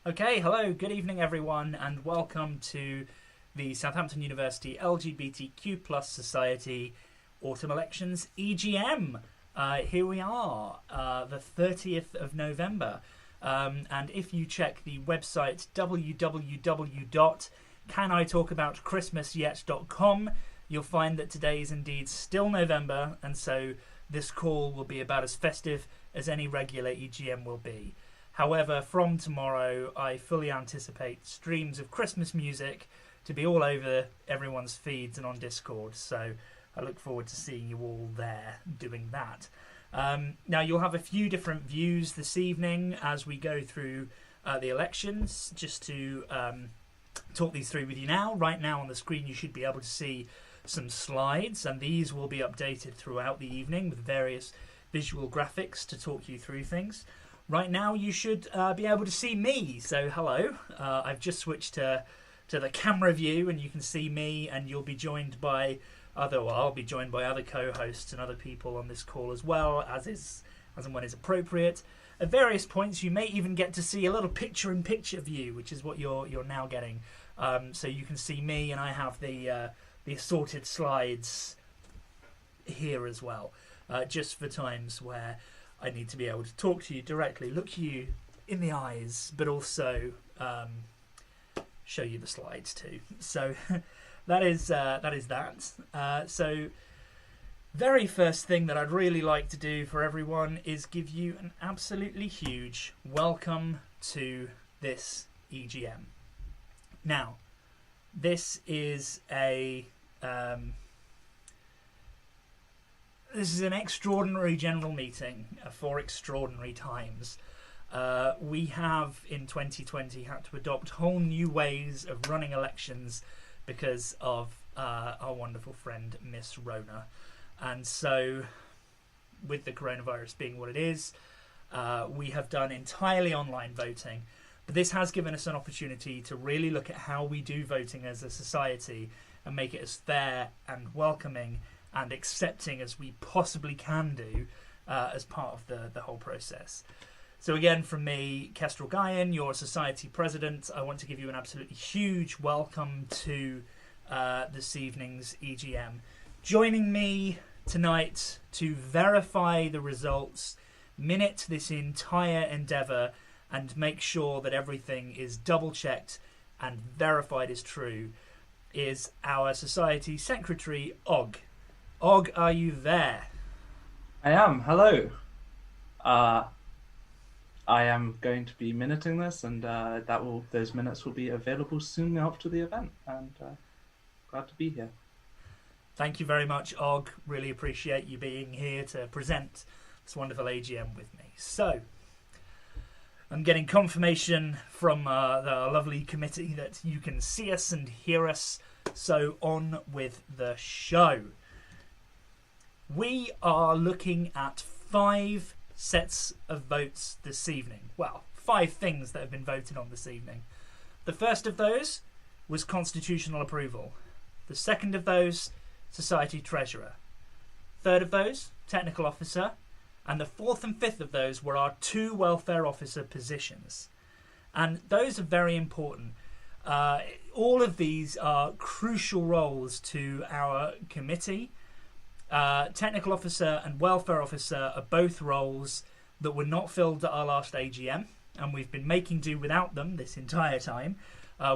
Okay, hello, good evening everyone, and welcome to the Southampton University LGBTQ Plus Society Autumn Elections EGM. Here we are, the 30th of November. And if you check the website www.canitalkaboutchristmasyet.com, you'll find that today is indeed still November, and so this call will be about as festive as any regular EGM will be. However, from tomorrow, I fully anticipate streams of Christmas music to be all over everyone's feeds and on Discord. So I look forward to seeing you all there doing that. Now, you'll have a few different views this evening as we go through the elections. Just to talk these through with you now. Right now on the screen, you should be able to see some slides, and these will be updated throughout the evening with various visual graphics to talk you through things. Right now, you should be able to see me. So, hello. I've just switched to the camera view, and you can see me. And you'll be joined by I'll be joined by other co-hosts and other people on this call as well, as and when is appropriate. At various points, you may even get to see a little picture-in-picture view, which is what you're now getting. So you can see me, and I have the assorted slides here as well, just for times where I need to be able to talk to you directly, look you in the eyes, but also show you the slides too. So that is that. So very first thing that I'd really like to do for everyone is give you an absolutely huge welcome to this EGM. Now, this is This is an extraordinary general meeting for extraordinary times. We have, in 2020, had to adopt whole new ways of running elections because of our wonderful friend, Miss Rona. And so, with the coronavirus being what it is, we have done entirely online voting. But this has given us an opportunity to really look at how we do voting as a society and make it as fair and welcoming and accepting as we possibly can do as part of the whole process. So again, from me, Kestrel Guyan, your society president, I want to give you an absolutely huge welcome to this evening's EGM. Joining me tonight to verify the results, minute this entire endeavour, and make sure that everything is double-checked and verified as true, is our society secretary, Og. Og, are you there? I am. Hello. I am going to be minuting this, and those minutes will be available soon after the event. And glad to be here. Thank you very much, Og. Really appreciate you being here to present this wonderful AGM with me. So, I'm getting confirmation from the lovely committee that you can see us and hear us. So, on with the show. We are looking at 5 sets of votes this evening. Well, 5 things that have been voted on this evening. The first of those was constitutional approval. The second of those, society treasurer. Third of those, technical officer. And the fourth and fifth of those were our 2 welfare officer positions. And those are very important. All of these are crucial roles to our committee. Technical officer and welfare officer are both roles that were not filled at our last AGM, and we've been making do without them this entire time,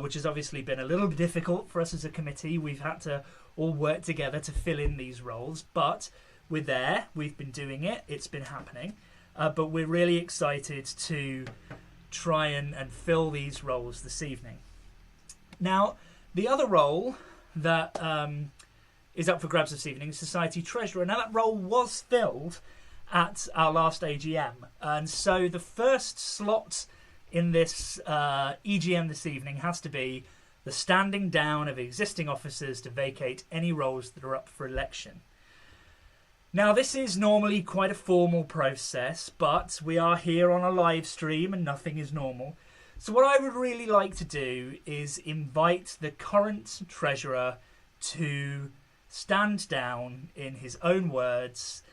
which has obviously been a little bit difficult for us as a committee. We've had to all work together to fill in these roles, but we're there, we've been doing it, it's been happening, but we're really excited to try and fill these roles this evening. Now, the other role that is up for grabs this evening, Society Treasurer. Now, that role was filled at our last AGM. And so the first slot in this EGM this evening has to be the standing down of existing officers to vacate any roles that are up for election. Now, this is normally quite a formal process, but we are here on a live stream and nothing is normal. So what I would really like to do is invite the current Treasurer to stand down in his own words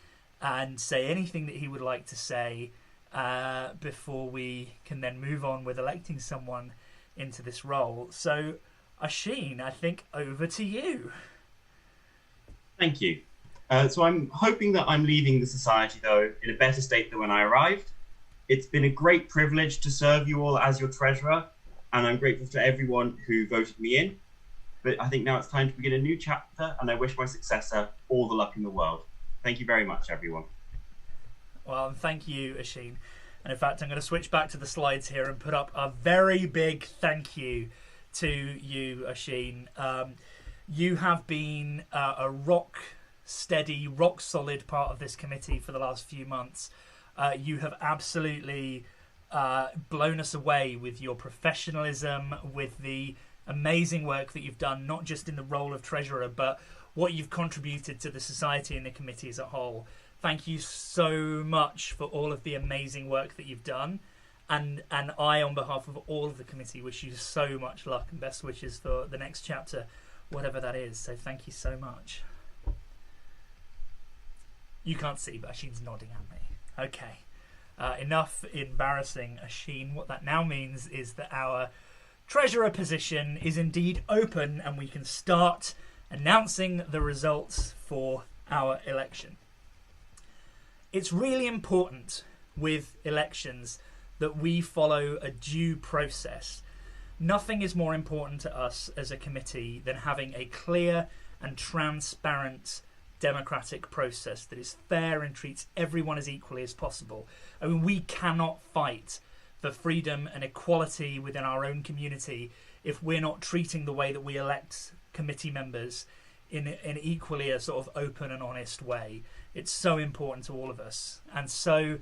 and say anything that he would like to say before we can then move on with electing someone into this role. So, Oisin, I think over to you. Thank you. So I'm hoping that I'm leaving the society, though, in a better state than when I arrived. It's been a great privilege to serve you all as your treasurer, and I'm grateful to everyone who voted me in. But I think now it's time to begin a new chapter, and I wish my successor all the luck in the world. Thank you very much, everyone. Well, thank you, Oisin. And in fact, I'm going to switch back to the slides here and put up a very big thank you to you, Oisin. You have been a rock steady, rock solid part of this committee for the last few months. You have absolutely blown us away with your professionalism, with the amazing work that you've done, not just in the role of treasurer, but what you've contributed to the society and the committee as a whole. Thank you so much for all of the amazing work that you've done. And I, on behalf of all of the committee, wish you so much luck and best wishes for the next chapter, whatever that is. So thank you so much. You can't see, but Oisin's nodding at me. Okay. Enough embarrassing Oisin. What that now means is that our treasurer position is indeed open and we can start announcing the results for our election. It's really important with elections that we follow a due process. Nothing is more important to us as a committee than having a clear and transparent democratic process that is fair and treats everyone as equally as possible. I mean, we cannot fight for freedom and equality within our own community if we're not treating the way that we elect committee members in equally a sort of open and honest way. It's so important to all of us. And so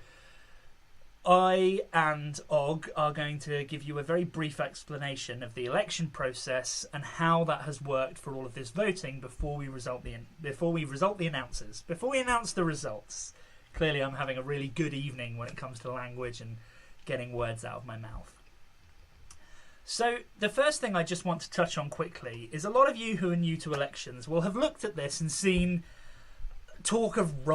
I and Og are going to give you a very brief explanation of the election process and how that has worked for all of this voting before we announce the results. Clearly, I'm having a really good evening when it comes to language and getting words out of my mouth. So the first thing I just want to touch on quickly is a lot of you who are new to elections will have looked at this and seen talk of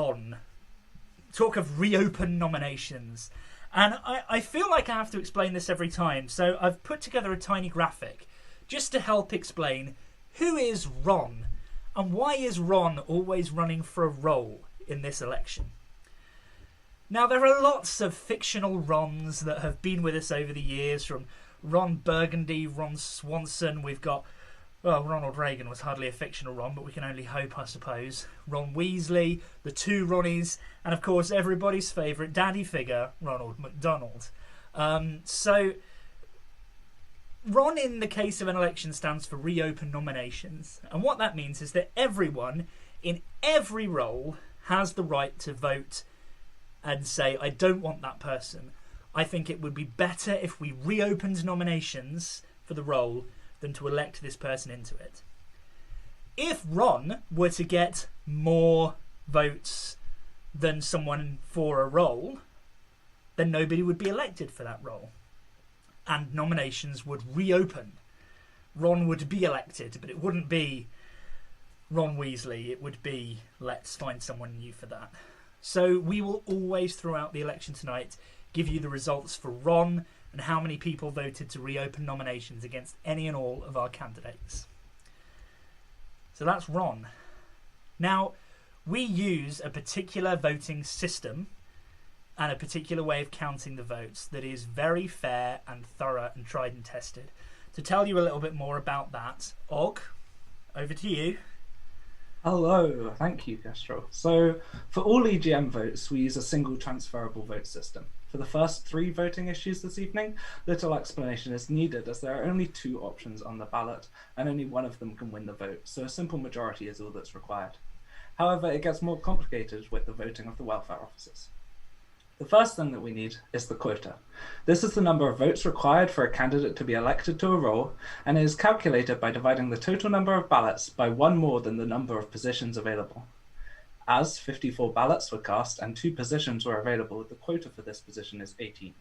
reopen nominations. And I feel like I have to explain this every time, so I've put together a tiny graphic just to help explain who is Ron and why is Ron always running for a role in this election. Now, there are lots of fictional Rons that have been with us over the years, from Ron Burgundy, Ron Swanson. We've got, well, Ronald Reagan was hardly a fictional Ron, but we can only hope, I suppose. Ron Weasley, the two Ronnies, and of course everybody's favourite daddy figure, Ronald McDonald. So Ron, in the case of an election, stands for reopen nominations. And what that means is that everyone in every role has the right to vote and say, I don't want that person. I think it would be better if we reopened nominations for the role than to elect this person into it. If Ron were to get more votes than someone for a role, then nobody would be elected for that role. And nominations would reopen. Ron would be elected, but it wouldn't be Ron Weasley. It would be, let's find someone new for that. So we will always, throughout the election tonight, give you the results for Ron and how many people voted to reopen nominations against any and all of our candidates. So that's Ron. Now, we use a particular voting system and a particular way of counting the votes that is very fair and thorough and tried and tested. To tell you a little bit more about that, Og, over to you. Hello, thank you, Kestrel. So, for all EGM votes, we use a single transferable vote system. For the first 3 voting issues this evening, little explanation is needed as there are only 2 options on the ballot and only one of them can win the vote, so a simple majority is all that's required. However, it gets more complicated with the voting of the welfare officers. The first thing that we need is the quota. This is the number of votes required for a candidate to be elected to a role, and it is calculated by dividing the total number of ballots by 1 more than the number of positions available. As 54 ballots were cast and 2 positions were available, the quota for this position is 18.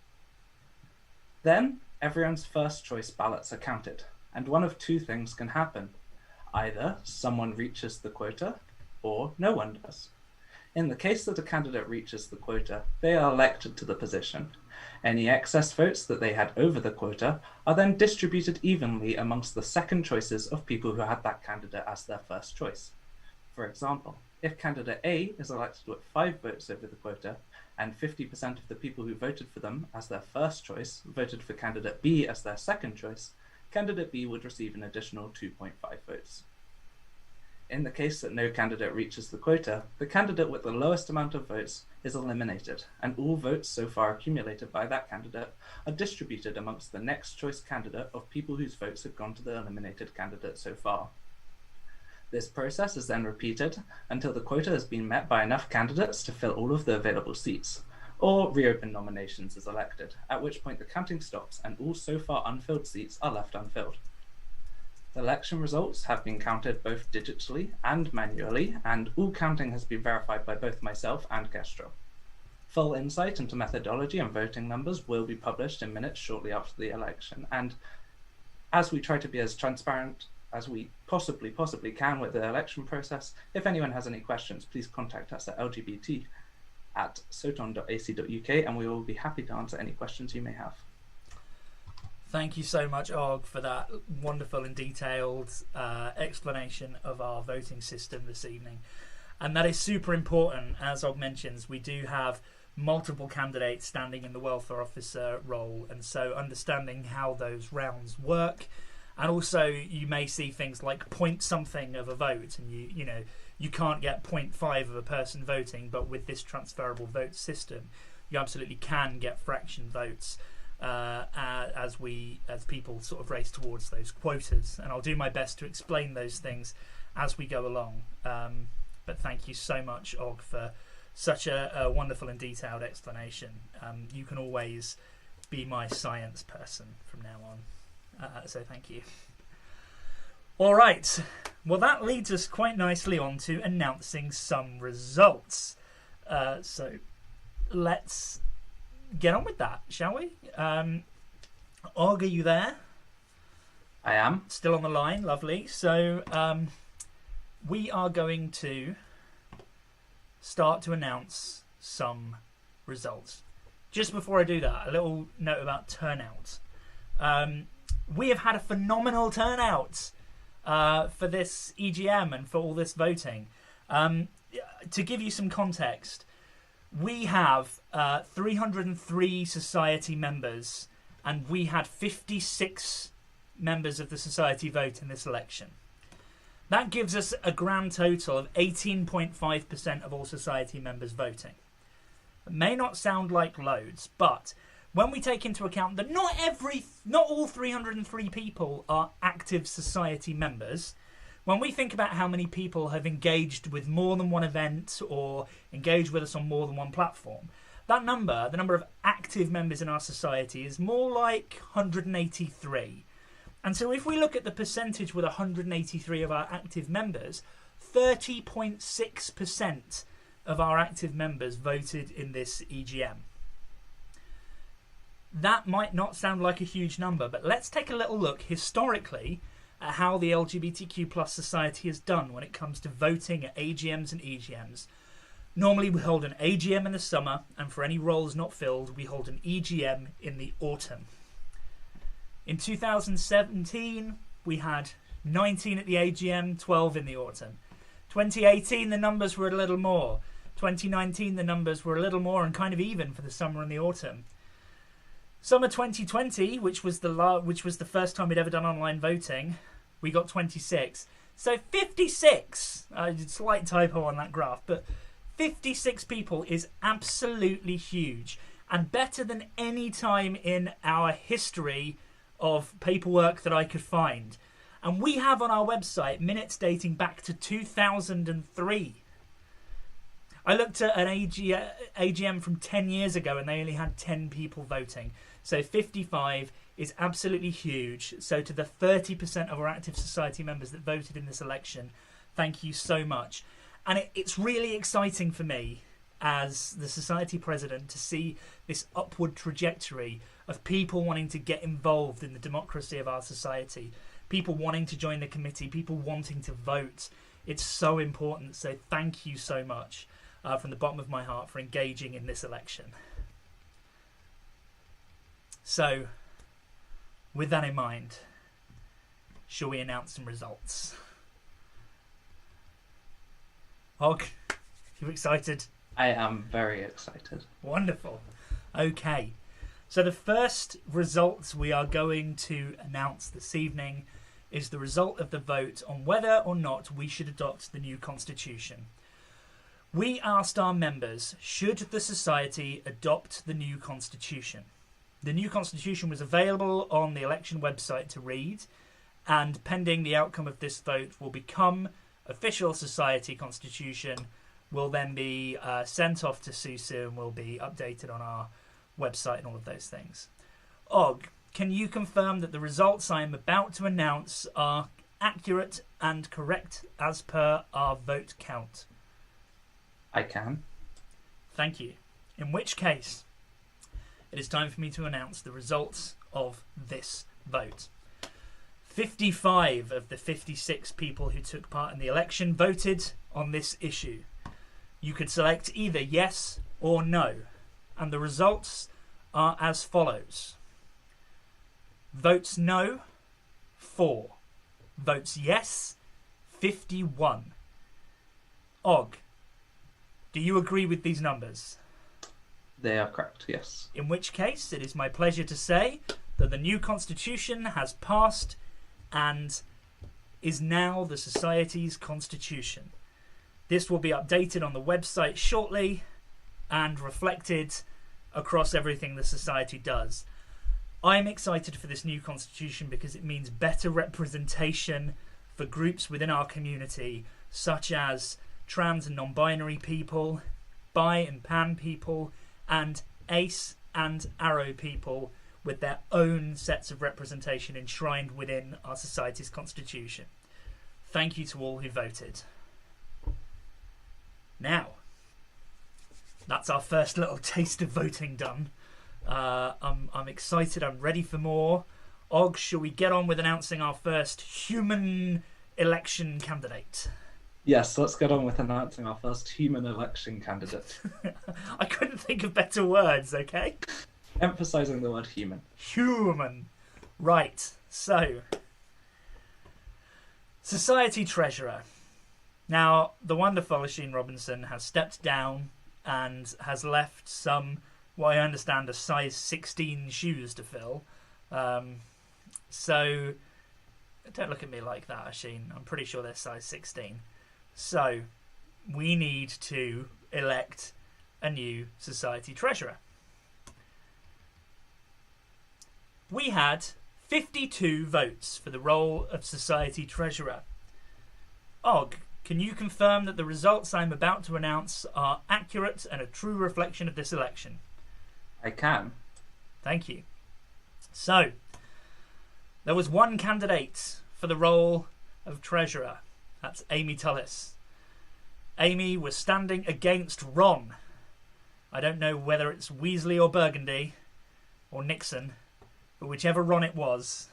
Then, everyone's first choice ballots are counted, and one of 2 things can happen. Either someone reaches the quota, or no one does. In the case that a candidate reaches the quota, they are elected to the position. Any excess votes that they had over the quota are then distributed evenly amongst the second choices of people who had that candidate as their first choice. For example, if candidate A is elected with 5 votes over the quota, and 50% of the people who voted for them as their first choice voted for candidate B as their second choice, candidate B would receive an additional 2.5 votes. In the case that no candidate reaches the quota, the candidate with the lowest amount of votes is eliminated, and all votes so far accumulated by that candidate are distributed amongst the next choice candidate of people whose votes have gone to the eliminated candidate so far. This process is then repeated until the quota has been met by enough candidates to fill all of the available seats, or reopen nominations is elected, at which point the counting stops and all so far unfilled seats are left unfilled. The election results have been counted both digitally and manually, and all counting has been verified by both myself and Kestrel. Full insight into methodology and voting numbers will be published in minutes shortly after the election, and as we try to be as transparent as we possibly can with the election process, if anyone has any questions, please contact us at lgbt@soton.ac.uk and we will be happy to answer any questions you may have. Thank you so much, Og, for that wonderful and detailed explanation of our voting system this evening. And that is super important. As Og mentions, we do have multiple candidates standing in the welfare officer role, and so understanding how those rounds work. And also you may see things like point something of a vote, and you can't get 0.5 of a person voting, but with this transferable vote system you absolutely can get fraction votes as people sort of race towards those quotas, and I'll do my best to explain those things as we go along. But thank you so much, Og, for such a wonderful and detailed explanation. You can always be my science person from now on. So thank you. All right. Well, that leads us quite nicely on to announcing some results. So let's get on with that, shall we? Og, are you there? I am. Still on the line. Lovely. So we are going to start to announce some results. Just before I do that, a little note about turnout. We have had a phenomenal turnout for this EGM and for all this voting. To give you some context, we have 303 society members, and we had 56 members of the society vote in this election. That gives us a grand total of 18.5% of all society members voting. It may not sound like loads, but when we take into account that not all 303 people are active society members, when we think about how many people have engaged with more than one event or engaged with us on more than one platform, that number, the number of active members in our society, is more like 183. And so if we look at the percentage with 183 of our active members, 30.6% of our active members voted in this EGM. That might not sound like a huge number, but let's take a little look historically at how the LGBTQ plus society has done when it comes to voting at AGMs and EGMs. Normally we hold an AGM in the summer, and for any roles not filled, we hold an EGM in the autumn. In 2017, we had 19 at the AGM, 12 in the autumn. 2018, the numbers were a little more. 2019, the numbers were a little more and kind of even for the summer and the autumn. Summer 2020, which was the first time we'd ever done online voting, we got 26. So 56, slight typo on that graph, but 56 people is absolutely huge and better than any time in our history of paperwork that I could find. And we have on our website minutes dating back to 2003. I looked at an AGM from 10 years ago and they only had 10 people voting. So 55 is absolutely huge. So to the 30% of our active society members that voted in this election, thank you so much. And it's really exciting for me as the society president to see this upward trajectory of people wanting to get involved in the democracy of our society, people wanting to join the committee, people wanting to vote. It's so important. So thank you so much. from the bottom of my heart for engaging in this election. So, with that in mind, shall we announce some results? Og, you excited? I am very excited. Wonderful. Okay. So the first results we are going to announce this evening is the result of the vote on whether or not we should adopt the new constitution. We asked our members, should the society adopt the new constitution? The new constitution was available on the election website to read, and pending the outcome of this vote will become official society constitution, will then be sent off to SUSU and will be updated on our website and all of those things. Og, can you confirm that the results I am about to announce are accurate and correct as per our vote count? I can. Thank you. In which case, it is time for me to announce the results of this vote. 55 of the 56 people who took part in the election voted on this issue. You could select either yes or no, and the results are as follows. Votes no, 4. Votes yes, 51. Og, do you agree with these numbers? They are correct, yes. In which case, it is my pleasure to say that the new constitution has passed and is now the Society's constitution. This will be updated on the website shortly and reflected across everything the Society does. I'm excited for this new constitution because it means better representation for groups within our community, such as trans and non-binary people, bi and pan people, and ace and arrow people, with their own sets of representation enshrined within our Society's constitution. Thank you to all who voted. Now, that's our first little taste of voting done. I'm excited, I'm ready for more. Og, shall we get on with announcing our first human election candidate? Yes, let's get on with announcing our first human election candidate. I couldn't think of better words, okay? Emphasising the word human. Human. Right, so. Society Treasurer. Now, the wonderful Oisin Robinson has stepped down and has left some, what I understand, a size 16 shoes to fill. So, don't look at me like that, Oisin. I'm pretty sure they're size 16. So, we need to elect a new Society Treasurer. We had 52 votes for the role of Society Treasurer. Og, can you confirm that the results I'm about to announce are accurate and a true reflection of this election? I can. Thank you. So, there was one candidate for the role of Treasurer. That's Amy Tullis. Amy was standing against Ron. I don't know whether it's Weasley or Burgundy or Nixon, but whichever Ron it was,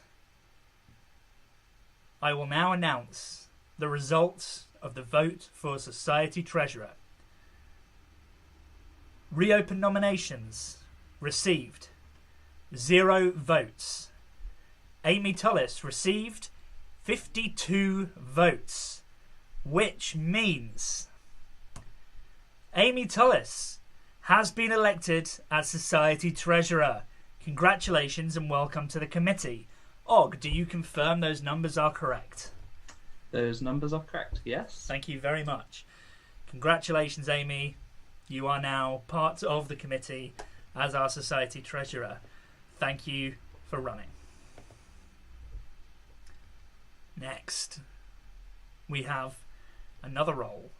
I will now announce the results of the vote for Society Treasurer. Reopen nominations received 0 votes. Amy Tullis received 52 votes, which means Amy Tullis has been elected as Society Treasurer. Congratulations and welcome to the committee. Og, do you confirm those numbers are correct? Those numbers are correct, yes. Thank you very much. Congratulations, Amy. You are now part of the committee as our Society Treasurer. Thank you for running. Next, we have another role.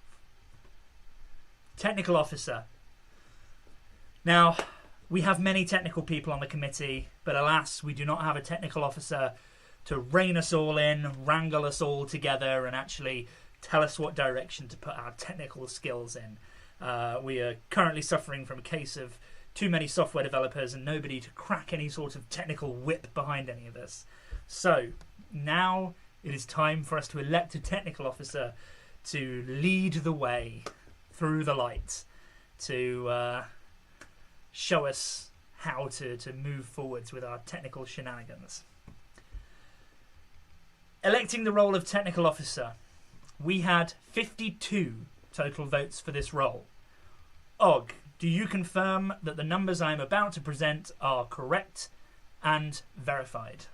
Technical Officer. Now, we have many technical people on the committee, but alas, we do not have a technical officer to rein us all in, wrangle us all together, and actually tell us what direction to put our technical skills in. We are currently suffering from a case of too many software developers and nobody to crack any sort of technical whip behind any of this. So, now it is time for us to elect a technical officer to lead the way through the light to show us how to move forwards with our technical shenanigans. Electing the role of technical officer, we had 52 total votes for this role. Og, do you confirm that the numbers I am about to present are correct and verified?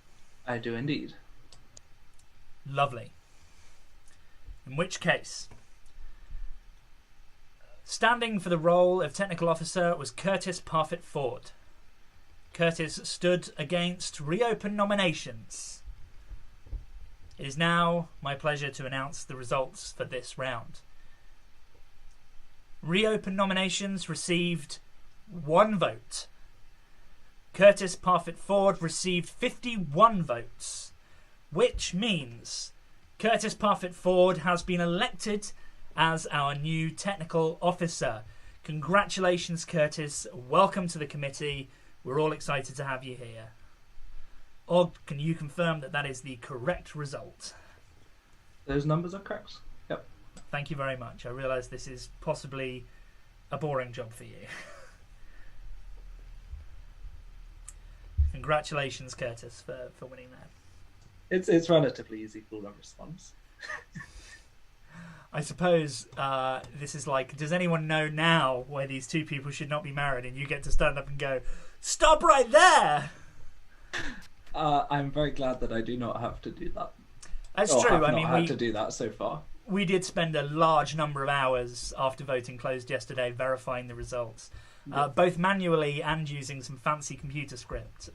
I do indeed. Lovely. In which case, standing for the role of technical officer was Curtis Parfitt-Ford. Curtis stood against reopen nominations. It is now my pleasure to announce the results for this round. Reopen nominations received 1 vote. Curtis Parfitt-Ford received 51 votes, which means Curtis Parfitt-Ford has been elected as our new technical officer. Congratulations, Curtis. Welcome to the committee. We're all excited to have you here. Og, can you confirm that that is the correct result? Those numbers are correct. Yep. Thank you very much. I realise this is possibly a boring job for you. Congratulations, Curtis, for winning that. It's relatively easy call and response. I suppose this is like, does anyone know now why these two people should not be married? And you get to stand up and go, stop right there! I'm very glad that I do not have to do that. That's or true. Have I not mean, had to do that so far. We did spend a large number of hours after voting closed yesterday verifying the results, both manually and using some fancy computer script,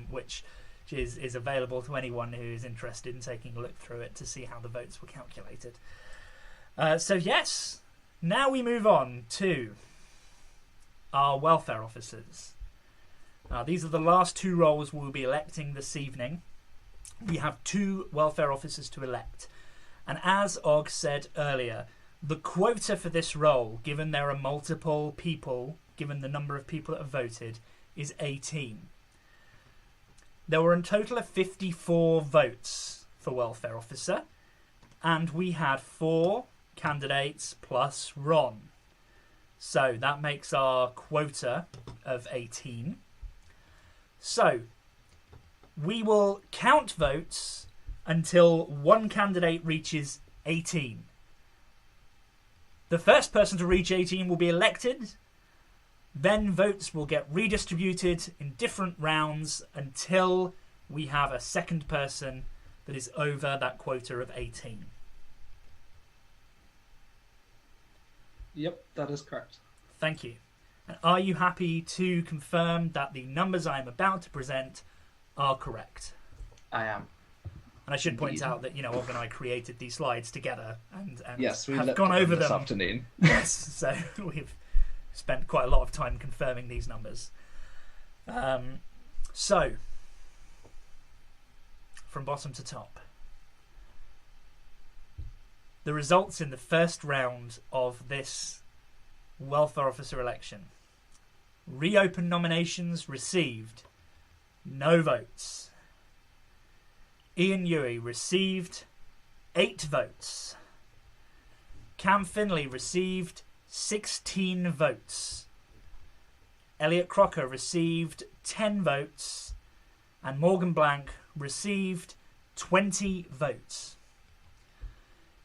which is available to anyone who is interested in taking a look through it to see how the votes were calculated. So yes, now we move on to our welfare officers. These are the last 2 roles we'll be electing this evening. We have 2 welfare officers to elect. And as Og said earlier, the quota for this role, given there are multiple people, given the number of people that have voted, is 18. There were a total of 54 votes for welfare officer, and we had 4 candidates plus Ron. So that makes our quota of 18. So we will count votes until one candidate reaches 18. The first person to reach 18 will be elected. Then votes will get redistributed in different rounds until we have a second person that is over that quota of 18. Yep, that is correct. Thank you. And are you happy to confirm that the numbers I am about to present are correct? I am. And I should point out that, Og and I created these slides together and yes, we have gone over this them afternoon. Yes, so we've spent quite a lot of time confirming these numbers. So, from bottom to top, the results in the first round of this welfare officer election. Reopen nominations received no votes. Ian Urie received 8 votes. Cam Finley received 16 votes. Elliot Crocker received 10 votes. And Morgan Blank received 20 votes.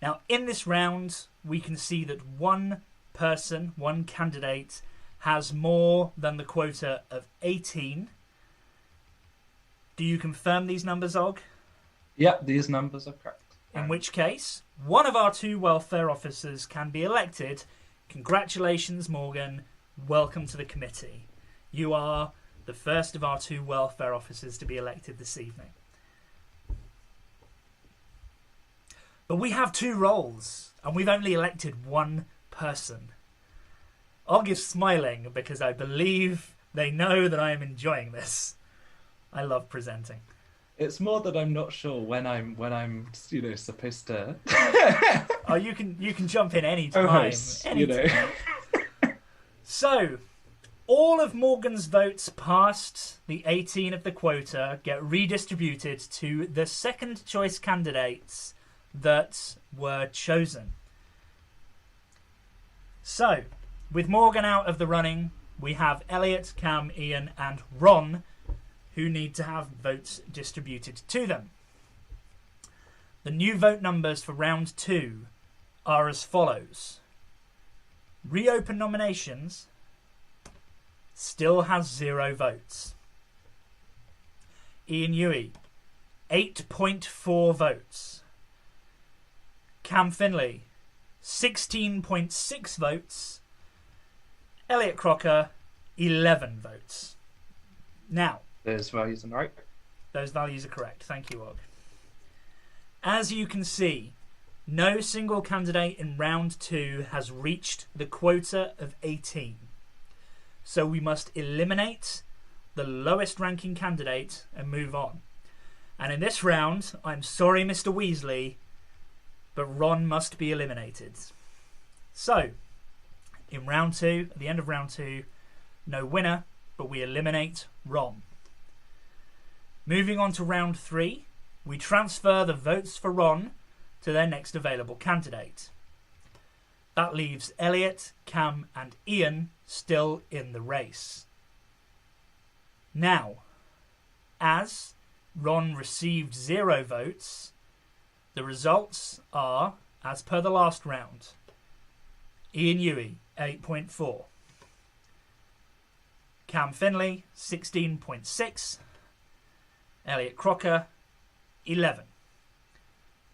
Now, in this round, we can see that one person, one candidate, has more than the quota of 18. Do you confirm these numbers, Og? Yep, these numbers are correct. In which case, one of our 2 welfare officers can be elected. Congratulations, Morgan. Welcome to the committee. You are the first of our 2 welfare officers to be elected this evening. But we have 2 roles, and we've only elected 1 person. Og is smiling because I believe they know that I am enjoying this. I love presenting. It's more that I'm not sure when I'm supposed to. Oh, you can jump in any time. Host, So, all of Morgan's votes past the 18 of the quota get redistributed to the second choice candidates that were chosen. So, with Morgan out of the running, we have Elliot, Cam, Ian, and Ron, who need to have votes distributed to them. The new vote numbers for round 2 are as follows. Reopen nominations still has 0 votes. Ian Huey, 8.4 votes. Cam Finley, 16.6 votes. Elliot Crocker, 11 votes. Now, Those values are right. those values are correct. Thank you, Og. As you can see, no single candidate in round 2 has reached the quota of 18. So we must eliminate the lowest ranking candidate and move on. And in this round, I'm sorry, Mr. Weasley, but Ron must be eliminated. So, in round 2, at the end of round 2, no winner, but we eliminate Ron. Moving on to round 3, we transfer the votes for Ron to their next available candidate. That leaves Elliot, Cam, and Ian still in the race. Now, as Ron received 0 votes, the results are, as per the last round, Ian Huey, 8.4. Cam Finley, 16.6. Elliot Crocker, 11.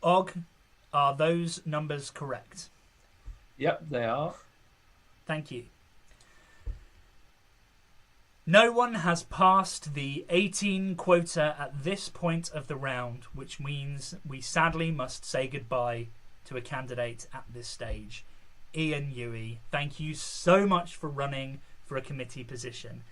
Og, are those numbers correct? Yep, they are. Thank you. No one has passed the 18 quota at this point of the round, which means we sadly must say goodbye to a candidate at this stage. Ian Huey, thank you so much for running for a committee position.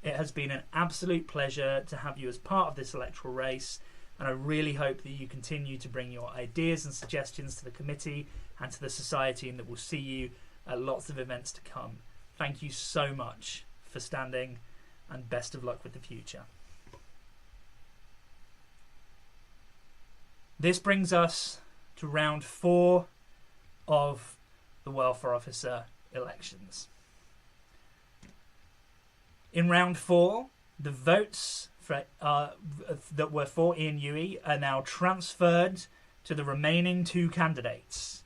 It has been an absolute pleasure to have you as part of this electoral race, and I really hope that you continue to bring your ideas and suggestions to the committee and to the society, and that we'll see you at lots of events to come. Thank you so much for standing, and best of luck with the future. This brings us to round 4 of the welfare officer elections. In round 4, the votes for, that were for Ian Huey are now transferred to the remaining 2 candidates,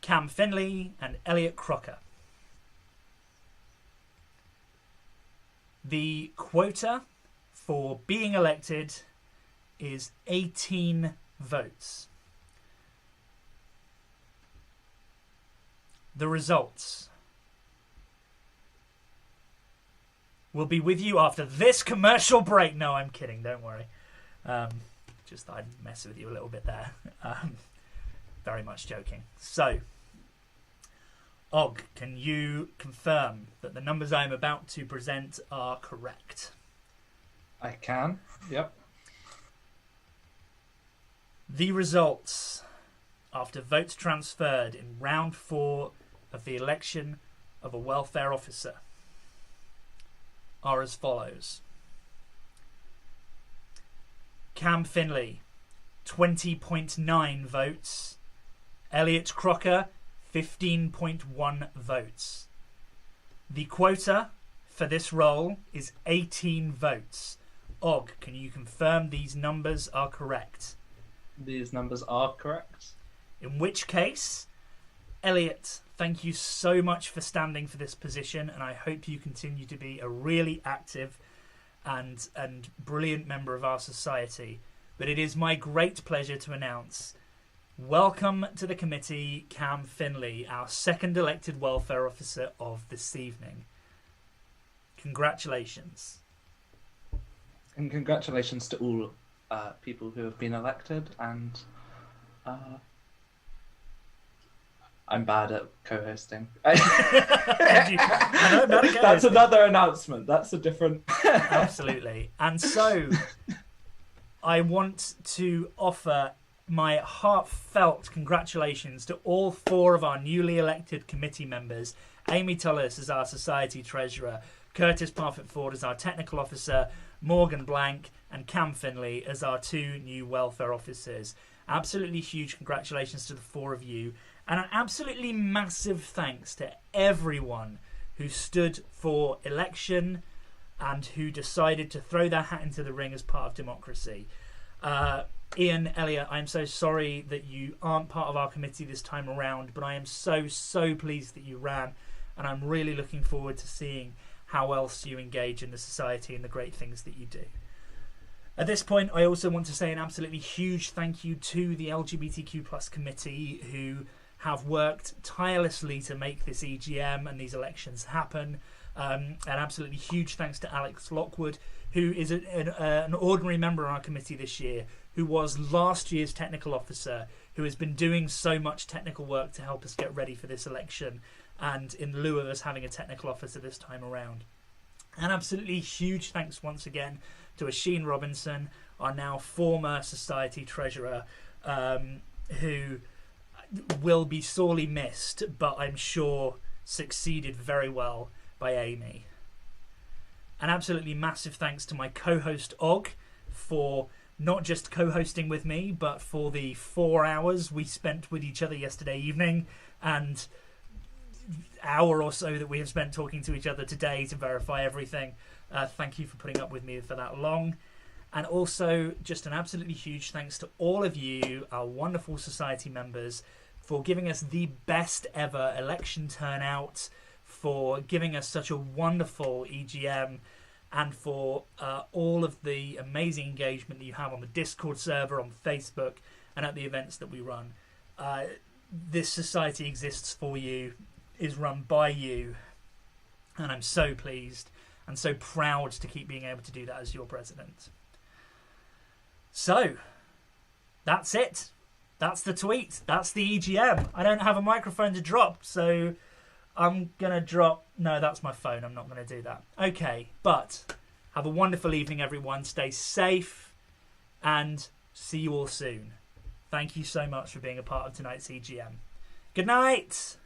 Cam Finley and Elliot Crocker. The quota for being elected is 18 votes. The results will be with you after this commercial break. No, I'm kidding. Don't worry. Just thought I'd mess with you a little bit there. Very much joking. So, Og, can you confirm that the numbers I'm about to present are correct? I can. Yep. The results after votes transferred in round 4 of the election of a welfare officer are as follows. Cam Finley, 20.9 votes. Elliot Crocker, 15.1 votes. The quota for this role is 18 votes. Og, can you confirm these numbers are correct? These numbers are correct. In which case, Elliot, thank you so much for standing for this position, and I hope you continue to be a really active and brilliant member of our society. But it is my great pleasure to announce, welcome to the committee, Cam Finley, our second elected welfare officer of this evening. Congratulations. And congratulations to all people who have been elected, and I'm bad at co-hosting. That's another announcement. That's a different... Absolutely. And so, I want to offer my heartfelt congratulations to all 4 of our newly elected committee members. Amy Tullis as our society treasurer, Curtis Parfitt-Ford as our technical officer, Morgan Blank and Cam Finley as our 2 new welfare officers. Absolutely huge congratulations to the 4 of you. And an absolutely massive thanks to everyone who stood for election and who decided to throw their hat into the ring as part of democracy. Ian, Elliot, I'm so sorry that you aren't part of our committee this time around, but I am so pleased that you ran, and I'm really looking forward to seeing how else you engage in the society and the great things that you do. At this point, I also want to say an absolutely huge thank you to the LGBTQ+ committee, who have worked tirelessly to make this EGM and these elections happen. An absolutely huge thanks to Alex Lockwood, who is an ordinary member on our committee this year, who was last year's technical officer, who has been doing so much technical work to help us get ready for this election, and in lieu of us having a technical officer this time around. An absolutely huge thanks once again to Asheen Robinson, our now former society treasurer, who will be sorely missed, but I'm sure succeeded very well by Amy. An absolutely massive thanks to my co-host Og for not just co-hosting with me, but for the 4 hours we spent with each other yesterday evening, and hour or so that we have spent talking to each other today to verify everything. Thank you for putting up with me for that long. And also just an absolutely huge thanks to all of you, our wonderful society members, for giving us the best ever election turnout, for giving us such a wonderful EGM, and for all of the amazing engagement that you have on the Discord server, on Facebook, and at the events that we run. This society exists for you, is run by you, and I'm so pleased and so proud to keep being able to do that as your president. So, that's it. That's the tweet. That's the EGM. I don't have a microphone to drop, so I'm going to drop... No, that's my phone. I'm not going to do that. Okay, but have a wonderful evening, everyone. Stay safe, and see you all soon. Thank you so much for being a part of tonight's EGM. Good night!